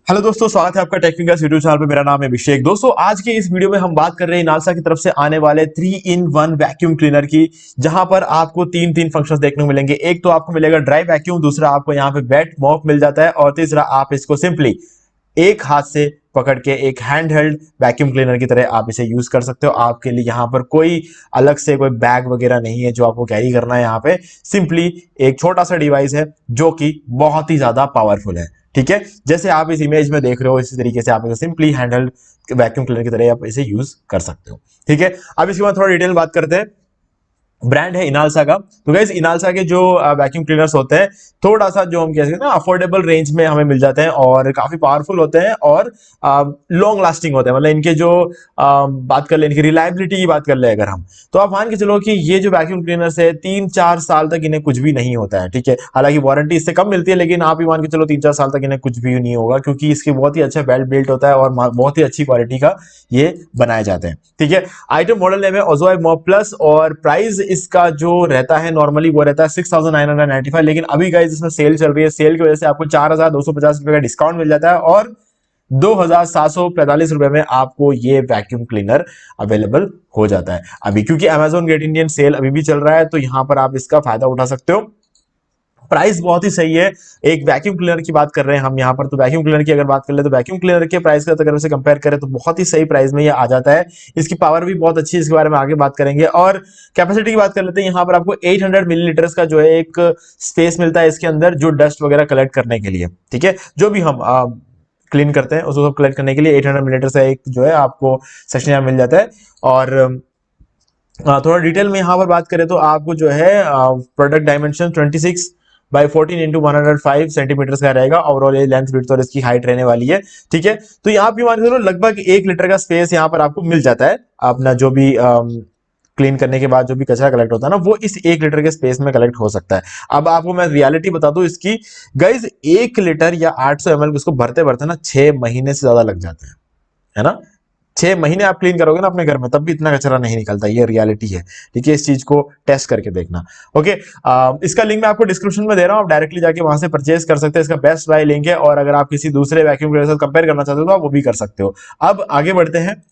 Hello दोस्तों, स्वागत है आपका टेक्निकल यूट्यूब चैनल पे। मेरा नाम है अभिषेक। दोस्तों, आज के इस वीडियो में हम बात कर रहे हैं नालसा की तरफ से आने वाले 3-in-1 वैक्यूम क्लीनर की, जहां पर आपको तीन तीन फंक्शंस देखने को मिलेंगे। एक तो आपको मिलेगा ड्राई वैक्यूम, दूसरा आपको यहाँ पे वेट मॉप मिल जाता है, और तीसरा आप इसको सिंपली एक हाथ से पकड़ के एक हैंड हेल्ड वैक्यूम क्लीनर की तरह आप इसे यूज कर सकते हो। आपके लिए यहाँ पर कोई अलग से कोई बैग वगैरह नहीं है जो आपको कैरी करना है। यहाँ पे सिंपली एक छोटा सा डिवाइस है जो कि बहुत ही ज्यादा पावरफुल है। ठीक है, जैसे आप इस इमेज में देख रहे हो, इसी तरीके से आप इसे सिंपली हैंडल वैक्यूम क्लीनर की तरह आप इसे यूज कर सकते हो। ठीक है, अब इसके बाद थोड़ा डिटेल बात करते हैं। ब्रांड है इनालसा का। तो गाइस, इनालसा के जो वैक्यूम क्लीनर्स होते हैं, थोड़ा सा जो हम कह सकते हैं ना, अफोर्डेबल रेंज में हमें मिल जाते हैं और काफी पावरफुल होते हैं और लॉन्ग लास्टिंग होते हैं। मतलब इनके जो बात कर ले, इनकी रिलायबिलिटी की बात कर ले अगर हम, तो आप मान के चलो कि ये जो वैक्यूम क्लीनर्स है 3-4 साल तक इन्हें कुछ भी नहीं होता है। ठीक है, हालांकि वारंटी इससे कम मिलती है, लेकिन आप ही मान के चलो 3-4 साल तक इन्हें कुछ भी नहीं होगा, क्योंकि इसकी बहुत ही अच्छा वेल बिल्ट होता है और बहुत ही अच्छी क्वालिटी का ये बनाए जाते हैं। ठीक है, आइटम मॉडल नेम है ओज़ोई मॉप प्लस, और प्राइस इसका जो रहता है नॉर्मली वो रहता है 6,995, लेकिन अभी गाइस इसमें सेल चल रही है। सेल की वजह से आपको 4,250 रुपए का डिस्काउंट मिल जाता है और 2,745 रुपए में आपको ये वैक्यूम क्लीनर अवेलेबल हो जाता है अभी, क्योंकि Amazon गेट इंडियन सेल अभी भी चल रहा है, तो यहां पर आप इसका फायदा उठा सकते हो। प्राइस बहुत ही सही है। एक वैक्यूम क्लीनर की बात कर रहे हैं हम यहाँ पर, तो वैक्यूम क्लीनर की अगर बात कर ले तो वैक्यूम क्लीनर के प्राइस का अगर उसे कंपेयर करें तो बहुत ही सही प्राइस में ये आ जाता है। इसकी पावर भी बहुत अच्छी है, इसके बारे में आगे बात करेंगे। और कैपेसिटी की बात कर लेते हैं, यहाँ पर आपको 800 मिलीलीटर का जो है एक स्पेस मिलता है इसके अंदर, जो डस्ट वगैरह कलेक्ट करने के लिए। ठीक है, जो भी हम क्लीन करते हैं उसको कलेक्ट करने के लिए 800 मिलीलीटर का एक जो है आपको सेक्शन यहाँ मिल जाता है। और थोड़ा डिटेल में यहाँ पर बात करें तो आपको जो है प्रोडक्ट डायमेंशन 26x14x105 सेंटीमीटर का रहेगा। ओवरऑल ये लेंथ विड्थ और इसकी हाइट रहने वाली है। ठीक है, तो यहाँ भी मान के चलो लगभग 1 लीटर का स्पेस यहाँ पर आपको मिल जाता है। अपना जो भी क्लीन करने के बाद जो भी कचरा कलेक्ट होता है ना, वो इस 1 लीटर के स्पेस में कलेक्ट हो सकता है। अब आपको मैं रियलिटी बता दूं इसकी, गाइज 1 लीटर या 800 ml इसको भरते भरते ना 6 महीने से ज्यादा लग जाते हैं, है ना। 6 महीने आप क्लीन करोगे ना अपने घर में, तब भी इतना कचरा नहीं निकलता। ये रियलिटी है। ठीक है, इस चीज को टेस्ट करके देखना। ओके, इसका लिंक मैं आपको डिस्क्रिप्शन में दे रहा हूं, आप डायरेक्टली जाके वहां से परचेज कर सकते हैं। इसका बेस्ट बाय लिंक है, और अगर आप किसी दूसरे वैक्यूम क्लीनर से कंपेयर करना चाहते हो तो आप वो भी कर सकते हो। अब आगे बढ़ते हैं।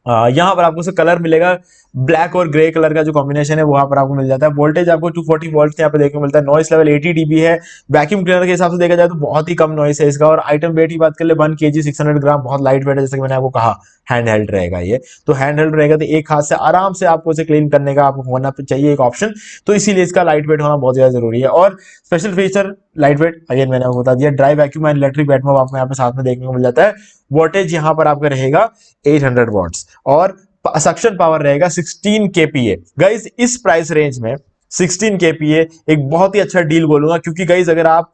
यहां पर आपको कलर मिलेगा, ब्लैक और ग्रे कलर का जो कॉम्बिनेशन है वहां पर आपको मिल जाता है। वोल्टेज आपको 240 वोल्ट यहाँ पे देखने को मिलता है। नॉइस लेवल 80 dB है। वैक्यूम क्लीनर के हिसाब से देखा जाए तो बहुत ही कम नॉइस है इसका। और आइटम वेट की बात कर ले 1 kg 600 ग्राम, बहुत लाइट वेट है, जैसे कि मैंने आपको कहा हैंड हेल्ड रहेगा ये। तो हैंड हेल्ड रहेगा तो एक हाथ से आराम से आपको इसे क्लीन करने का आपको होना चाहिए एक ऑप्शन, तो इसीलिए इसका लाइट वेट होना बहुत ज्यादा जरूरी है। और special feature light weight, again मैंने आपको बता दिया। Dry vacuum and electric wet mop आपको यहाँ पे साथ में देखने को मिल जाता है। वोल्टेज यहाँ पर आपका रहेगा 800 वॉट्स, और सक्शन पावर रहेगा 16 kPa। गाइस, इस प्राइस रेंज में 16 kPa एक बहुत ही अच्छा डील बोलूंगा, क्योंकि गाइस अगर आप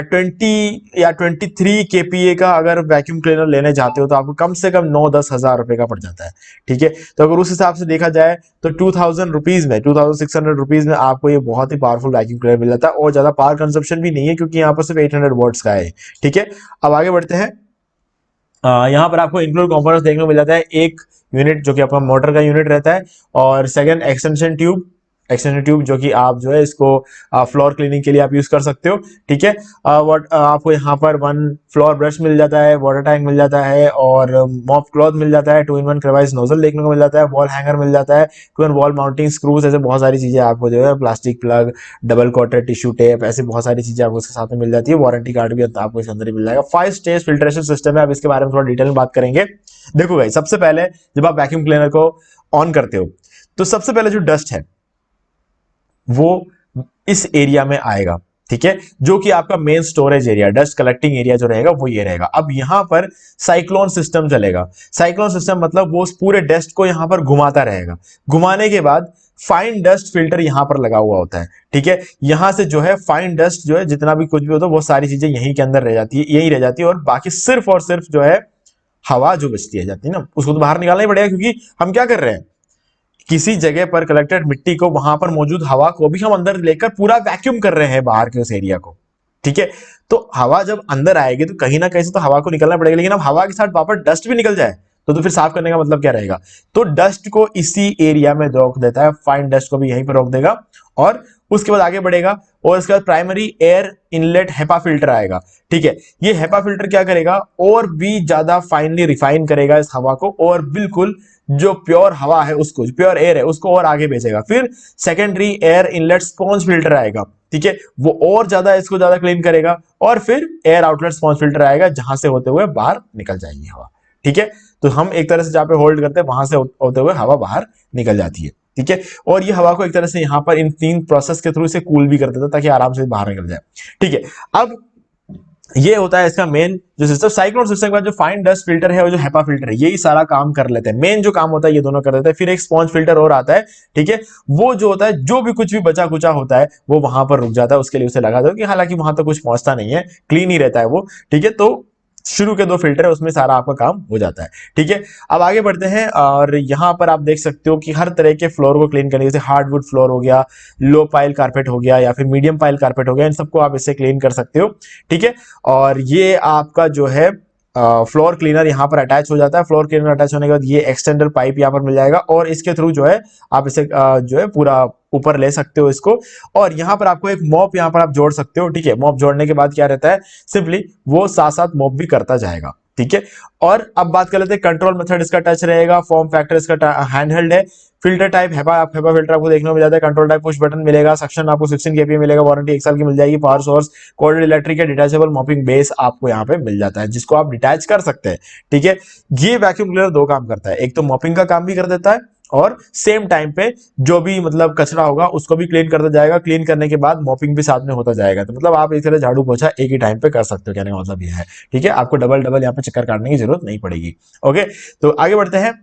20 या 23 kPa का अगर वैक्यूम क्लीनर लेने जाते हो तो आपको कम से कम 9-10 हजार रुपए का पड़ जाता है। ठीक है, तो अगर उस हिसाब से देखा जाए तो 2000 रुपीज में, 2600 रुपीज में आपको ये बहुत ही पावरफुल वैक्यूम क्लीनर मिल जाता है, और ज्यादा पावर कंजप्शन भी नहीं है, क्योंकि यहाँ पर सिर्फ 800 वॉट्स का है। ठीक है, अब आगे बढ़ते हैं। यहाँ पर आपको इंक्लूड कंपोनेंट्स देखने को मिल जाता है। एक यूनिट जो कि आपका मोटर का यूनिट रहता है, और सेकंड एक्सटेंशन ट्यूब जो कि आप जो है इसको फ्लोर क्लीनिंग के लिए आप यूज कर सकते हो। ठीक है, आपको यहाँ पर 1 फ्लोर ब्रश मिल जाता है, वाटर टैंक मिल जाता है, और मॉप क्लॉथ मिल जाता है, 2-in-1 क्रेवाइज नोजल देखने को मिल जाता है, वॉल हैंगर मिल जाता है, 2-in वॉल माउंटिंग स्क्रूज, ऐसे बहुत सारी चीजें आपको जो है, plastic plug, double coater tissue tape, ऐसे बहुत सारी चीजें आपको इसके साथ में मिल जाती है। वारंटी कार्ड भी आपको इसके अंदर ही मिल जाएगा। 5 स्टेज फिल्ट्रेशन सिस्टम है। अब इसके बारे में थोड़ा डिटेल में बात करेंगे। देखो भाई, सबसे पहले जब आप वैक्यूम क्लीनर को ऑन करते हो तो सबसे पहले जो डस्ट है वो इस एरिया में आएगा। ठीक है, जो कि आपका main storage area, dust collecting area जो रहेगा वो ये रहेगा। अब यहां पर साइक्लोन सिस्टम चलेगा। साइक्लोन सिस्टम मतलब वो पूरे डस्ट को यहां पर घुमाता रहेगा। घुमाने के बाद फाइन डस्ट फिल्टर यहां पर लगा हुआ होता है। ठीक है, यहां से जो है फाइन डस्ट जो है, जितना भी कुछ भी होता है वो सारी चीजें यहीं के अंदर रह जाती है, यहीं रह जाती है, और बाकी सिर्फ और सिर्फ जो है हवा जो बचती है जाती है ना, उसको तो बाहर निकालना ही पड़ेगा, क्योंकि हम क्या कर रहे हैं, किसी जगह पर कलेक्टेड मिट्टी को, वहां पर मौजूद हवा को भी हम अंदर लेकर पूरा वैक्यूम कर रहे हैं बाहर के उस एरिया को। ठीक है, तो हवा जब अंदर आएगी तो कहीं ना कहीं से तो हवा को निकलना पड़ेगा, लेकिन अब हवा के साथ वापस डस्ट भी निकल जाए तो फिर साफ करने का मतलब क्या रहेगा। तो डस्ट को इसी एरिया में रोक देता है, फाइन डस्ट को भी यहीं पर रोक देगा, और उसके बाद आगे बढ़ेगा। और इसके बाद primary air inlet HEPA filter आएगा। ठीक है, ये हेपा फिल्टर क्या करेगा, और भी ज्यादा फाइनली रिफाइन करेगा इस हवा को, और बिल्कुल जो प्योर हवा है उसको, जो प्योर एयर है उसको और आगे भेजेगा। फिर secondary air inlet sponge filter आएगा। ठीक है, वो और ज्यादा इसको ज्यादा क्लीन करेगा, और फिर एयर आउटलेट स्पॉन्ज फिल्टर आएगा, जहां से होते हुए बाहर निकल जाएगी हवा। ठीक है, तो हम एक तरह से जहां पे होल्ड करते हैं वहां से होते हुए हवा बाहर निकल जाती है। ठीक है, और ये हवा को एक तरह से यहां पर इन 3 प्रोसेस के थ्रू इसे कूल भी कर देता है ताकि आराम से बाहर निकल जाए। ठीक है, अब ये होता है इसका मेन जो सिस्टम। साइक्लोन सिस्टम के बाद जो फाइन डस्ट फिल्टर है और जो हेपा फिल्टर है, यही सारा काम कर लेते हैं। मेन जो काम होता है ये दोनों कर देते हैं। फिर एक स्पॉन्ज फिल्टर और आता है। ठीक है, वो जो होता है, जो भी कुछ भी बचा कुचा होता है वो वहां पर रुक जाता है, उसके लिए उसे लगा दो कि हालांकि वहां तक कुछ पहुंचता नहीं है, क्लीन ही रहता है वो। ठीक है, तो शुरू के 2 फिल्टर है उसमें सारा आपका काम हो जाता है। ठीक है, अब आगे बढ़ते हैं, और यहां पर आप देख सकते हो कि हर तरह के फ्लोर को क्लीन करने, जैसे हार्डवुड फ्लोर हो गया, लो पाइल कारपेट हो गया, या फिर मीडियम पाइल कारपेट हो गया, इन सबको आप इससे क्लीन कर सकते हो। ठीक है, और ये आपका जो है फ्लोर क्लीनर यहाँ पर अटैच हो जाता है। फ्लोर क्लीनर अटैच होने के बाद ये एक्सटेंडर पाइप यहाँ पर मिल जाएगा, और इसके थ्रू जो है आप इसे जो है पूरा ऊपर ले सकते हो इसको। और यहाँ पर आपको एक मॉप यहाँ पर आप जोड़ सकते हो। ठीक है, मॉप जोड़ने के बाद क्या रहता है, सिंपली वो साथ साथ मॉप भी करता जाएगा। ठीक है, और अब बात कर लेते हैं कंट्रोल मेथड। इसका टच रहेगा, फॉर्म फैक्टर इसका हैंडहेल्ड है। फिल्टर टाइप हेपा फिल्टर आपको देखने को मिल जाता है। कंट्रोल टाइप पुश बटन मिलेगा। सक्शन आपको 16 kPa मिलेगा। वारंटी 1 साल की मिल जाएगी। पावर सोर्स कोल्ड इलेक्ट्रिक या डिटैचेबल मॉपिंग बेस आपको यहाँ पे मिल जाता है, जिसको आप डिटैच कर सकते हैं। ठीक है, ये वैक्यूम क्लीनर 2 काम करता है, एक तो मॉपिंग का काम भी कर देता है, और सेम टाइम पे जो भी मतलब कचरा होगा उसको भी क्लीन करता जाएगा। क्लीन करने के बाद मॉपिंग भी साथ में होता जाएगा। तो मतलब आप एक तरह झाड़ू पोछा एक ही टाइम पे कर सकते हो, कहने का मतलब ये है। ठीक है, आपको डबल डबल यहाँ पे चक्कर काटने की जरूरत नहीं पड़ेगी। ओके, तो आगे बढ़ते हैं।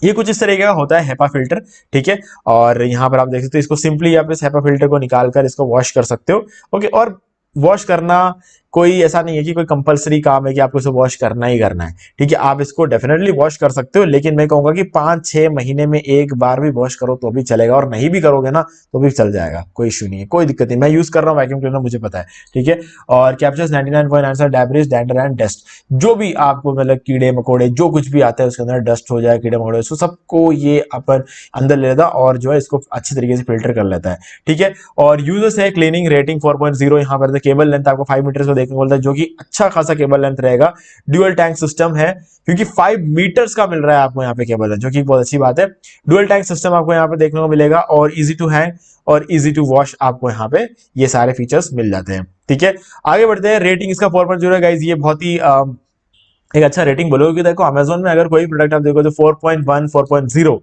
ये कुछ इस तरीके का होता है हेपा फिल्टर। ठीक है, और यहाँ पर आप देख सकते हो, इसको सिंपली आप इस हेपा फिल्टर को निकालकर इसको वॉश कर सकते हो। ओके, और वॉश करना कोई ऐसा नहीं है कि कोई कंपलसरी काम है कि आपको इसे वॉश करना ही करना है। ठीक है, आप इसको डेफिनेटली वॉश कर सकते हो, लेकिन मैं कहूंगा कि 5-6 महीने में एक बार भी वॉश करो तो भी चलेगा, और नहीं भी करोगे ना तो भी चल जाएगा, कोई इशू नहीं है, कोई दिक्कत नहीं। मैं यूज कर रहा हूँ वैक्यूम क्लीनर, मुझे पता है। ठीक है, और captures 99.9 debris, dander and dust, जो भी आपको मतलब कीड़े मकोड़े जो कुछ भी आता है उसके अंदर, डस्ट हो जाए, कीड़े मकोड़े, उसको सबको ये अपन अंदर ले लेता और जो है इसको अच्छी तरीके से फिल्टर कर लेता है। ठीक है, और यूजर्स है क्लीनिंग रेटिंग 4.0। यहाँ पर केबल लेंथ आपको 5 मीटर को देखने को मिलता है, जो कि अच्छा खासा केबल लेंथ रहेगा। ड्यूअल टैंक सिस्टम है, क्योंकि 5 मीटर्स का मिल रहा है आपको यहाँ पे केबल लेंथ, जो कि बहुत अच्छी बात है। ड्यूअल टैंक सिस्टम आपको यहाँ पे देखने को मिलेगा, और इजी टू हैंग और इजी टू वॉश आपको यहाँ पे ये सारे फीचर्स मिल जाते हैं। ठीक है, आगे बढ़ते हैं। रेटिंग इसका 4.0 है गाइज, ये बहुत ही एक अच्छा रेटिंग बोलोगे। कि देखो अमेजोन में अगर कोई प्रोडक्ट आप देखो तो 4.1 4.0,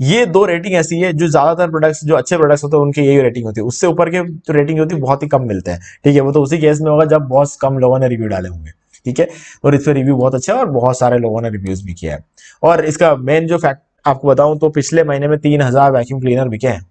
ये 2 रेटिंग ऐसी है जो ज्यादातर प्रोडक्ट्स, जो अच्छे प्रोडक्ट्स होते हैं उनकी यही रेटिंग होती है। उससे ऊपर के जो रेटिंग होती है बहुत ही कम मिलते हैं। ठीक है, वो तो उसी केस में होगा जब बहुत कम लोगों ने रिव्यू डाले होंगे। ठीक है, और इस पर रिव्यू बहुत अच्छा है और बहुत सारे लोगों ने रिव्यूज भी किया है। और इसका मेन जो फैक्ट आपको बताऊं तो पिछले महीने में 3000 वैक्यूम क्लीनर बिके हैं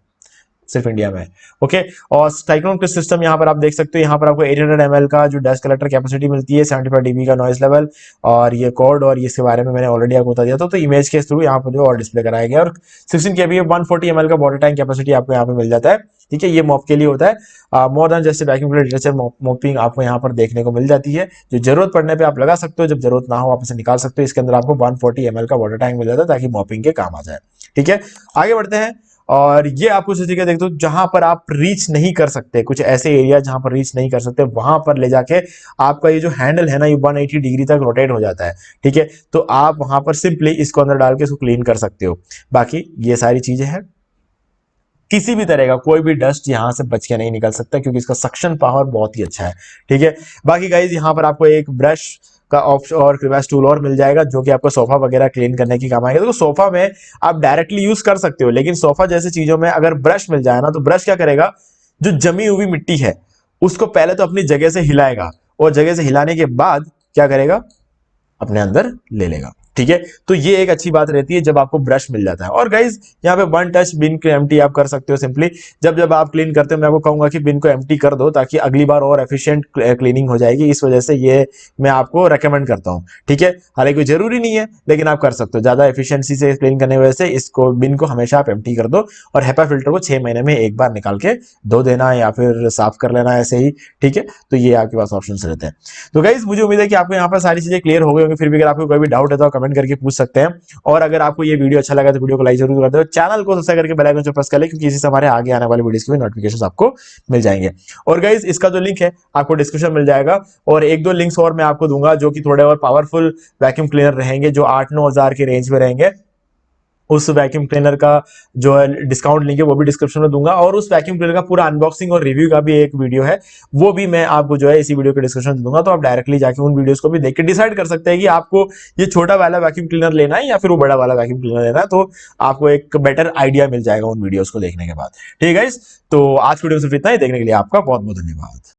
सिर्फ इंडिया में। ओके, और साइक्लोन क्लिप सिस्टम यहाँ पर आप देख सकते हो। यहाँ पर आपको 800 ml का जो डस्ट कलेक्टर कैपेसिटी मिलती है, 75 dB का नॉइज लेवल, और ये कोड, और इसके बारे में मैंने ऑलरेडी आपको बता दिया था। तो इमेज के थ्रू यहाँ पर जो और डिस्प्ले कराया गया, और 16 kPa 140 ml का वाटर टैंक कैपेसिटी आपको यहाँ पे मिल जाता है। ठीक है, ये मॉप के लिए होता है। मोर देन जैसे वैक्यूम लिटरेचर मॉपिंग आपको यहाँ पर देखने को मिल जाती है, जो जरूरत पड़ने पे आप लगा सकते हो, जब जरूरत ना हो आप इसे निकाल सकते हो। इसके अंदर आपको 140 ml का वाटर टैंक मिल जाता है ताकि मॉपिंग के काम आ जाए। ठीक है, आगे बढ़ते हैं। और ये आपको इस तरीके देखते हो जहां पर आप रीच नहीं कर सकते, कुछ ऐसे एरिया जहां पर रीच नहीं कर सकते, वहां पर ले जाके आपका ये जो हैंडल है ना, ये 180 डिग्री तक रोटेट हो जाता है। ठीक है, तो आप वहां पर सिंपली इसको अंदर डाल के इसको क्लीन कर सकते हो। बाकी ये सारी चीजें हैं, किसी भी तरह का कोई भी डस्ट यहां से बच के नहीं निकल सकता, क्योंकि इसका सक्शन पावर बहुत ही अच्छा है। ठीक है, बाकी गाइज यहाँ पर आपको एक ब्रश का ऑप्शन और क्रीवास टूल और मिल जाएगा, जो कि आपको सोफा वगैरह क्लीन करने की काम आएगा। तो सोफा में आप डायरेक्टली यूज कर सकते हो, लेकिन सोफा जैसी चीजों में अगर ब्रश मिल जाए ना, तो ब्रश क्या करेगा, जो जमी हुई मिट्टी है उसको पहले तो अपनी जगह से हिलाएगा, और जगह से हिलाने के बाद क्या करेगा, अपने अंदर ले लेगा। ठीक है, तो ये एक अच्छी बात रहती है जब आपको ब्रश मिल जाता है। और गाइज यहाँ पे 1 टच बिन को एम्प्टी आप कर सकते हो सिंपली। जब जब आप क्लीन करते हो मैं आपको कहूंगा कि बिन को एम्प्टी कर दो, ताकि अगली बार और एफिशिएंट क्लीनिंग हो जाएगी। इस वजह से ये मैं आपको रेकमेंड करता हूँ। ठीक है, हालांकि कोई जरूरी नहीं है, लेकिन आप कर सकते हो। ज्यादा एफिशिएंसी से क्लीन करने की वजह से इसको बिन को हमेशा आप एम्प्टी कर दो, और हेपा फिल्टर को 6 महीने में एक बार निकाल के धो देना या फिर साफ कर लेना ऐसे ही। ठीक है, तो ये आपके पास ऑप्शन रहते हैं। तो गाइज मुझे उम्मीद है कि आपको यहाँ पर सारी चीजें क्लियर हो गई होंगी। फिर भी अगर आपको कोई भी डाउट है तो कमेंट करके पूछ सकते हैं। और अगर आपको ये वीडियो अच्छा लगा तो वीडियो को लाइक जरूर कर दो, चैनल को सब्सक्राइब करके बेल आइकन को प्रेस कर ले, क्योंकि इसी से हमारे आगे आने वाले वीडियोस की भी नोटिफिकेशन आपको मिल जाएंगे। और गाइज इसका जो लिंक है आपको डिस्क्रिप्शन मिल जाएगा, और एक दो लिंक्स और मैं आपको दूंगा जो कि थोड़े और पावरफुल वैक्यूम क्लीनर रहेंगे, जो 8-9 हजार के रेंज में रहेंगे। उस वैक्यूम क्लीनर का जो है डिस्काउंट लिंक है वो भी डिस्क्रिप्शन में दूंगा, और उस वैक्यूम क्लीनर का पूरा अनबॉक्सिंग और रिव्यू का भी एक वीडियो है, वो भी मैं आपको जो है इसी वीडियो के डिस्क्रिप्शन में दूंगा। तो आप डायरेक्टली जाके उन वीडियोस को भी देख के डिसाइड कर सकते हैं कि आपको ये छोटा वाला वैक्यूम क्लीनर लेना है या फिर वो बड़ा वाला वैक्यूम क्लीनर लेना है। तो आपको एक बेटर आइडिया मिल जाएगा उन वीडियोस को देखने के बाद। ठीक है गाइस, तो आज वीडियो में सिर्फ इतना ही। देखने के लिए आपका बहुत बहुत धन्यवाद।